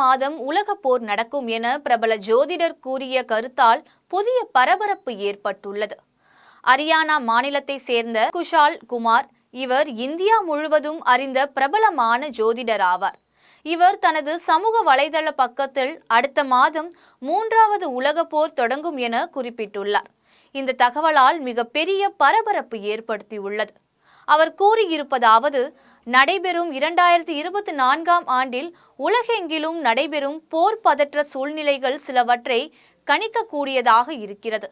மாதம் உலகப் போர் நடக்கும் என பிரபல ஜோதிடர் கூறிய கருத்தால் புதிய பரபரப்பு ஏற்பட்டுள்ளது. ஹரியானா மாநிலத்தை சேர்ந்த குஷால் குமார் இவர் இந்தியா முழுவதும் அறிந்த பிரபலமான ஜோதிடர் ஆவார். இவர் தனது சமூக வலைதள பக்கத்தில் அடுத்த மாதம் 3வது உலகப் போர் தொடங்கும் என குறிப்பிட்டுள்ளார். இந்த தகவலால் மிகப்பெரிய பரபரப்பு ஏற்படுத்தியுள்ளது. அவர் கூறியிருப்பதாவது, நடைபெறும் 2024ஆம் ஆண்டில் உலகெங்கிலும் நடைபெறும் போர் பதற்ற சூழ்நிலைகள் சிலவற்றை கணிக்கக்கூடியதாக இருக்கிறது.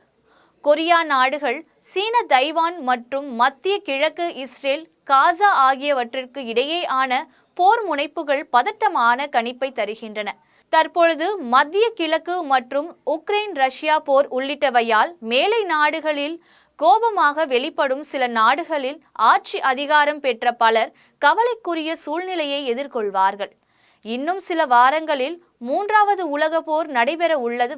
கொரியா நாடுகள், சீன, தைவான் மற்றும் மத்திய கிழக்கு, இஸ்ரேல், காசா ஆகியவற்றிற்கு இடையேயான போர் முனைப்புகள் பதட்டமான கணிப்பை தருகின்றன. தற்பொழுது மத்திய கிழக்கு மற்றும் உக்ரைன் ரஷ்யா போர் உள்ளிட்டவையால் மேலை நாடுகளில் கோபமாக வெளிப்படும் சில நாடுகளில் ஆட்சி அதிகாரம் பெற்ற பலர் கவலைக்குரிய சூழ்நிலையை எதிர்கொள்வார்கள். இன்னும் சில வாரங்களில் 3வது உலக போர் நடைபெற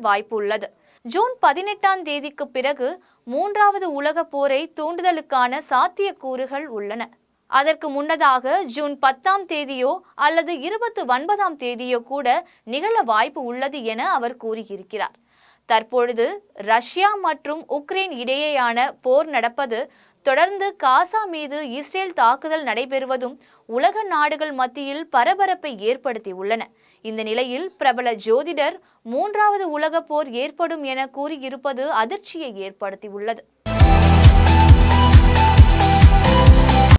வாய்ப்புள்ளது. ஜூன் 18ஆம் தேதிக்கு பிறகு 3வது உலக போரை தூண்டுதலுக்கான சாத்தியக்கூறுகள் உள்ளன. அதற்கு முன்னதாக ஜூன் 10ஆம் தேதியோ அல்லது 29ஆம் தேதியோ கூட நிகழ வாய்ப்பு உள்ளது என அவர் கூறியிருக்கிறார். தற்பொழுது ரஷ்யா மற்றும் உக்ரைன் இடையேயான போர் நடப்பது, தொடர்ந்து காசா மீது இஸ்ரேல் தாக்குதல் நடைபெறுவதும் உலக நாடுகள் மத்தியில் பரபரப்பை ஏற்படுத்தியுள்ளன. இந்த நிலையில் பிரபல ஜோதிடர் 3வது உலக போர் ஏற்படும் என கூறியிருப்பது அதிர்ச்சியை ஏற்படுத்தியுள்ளது.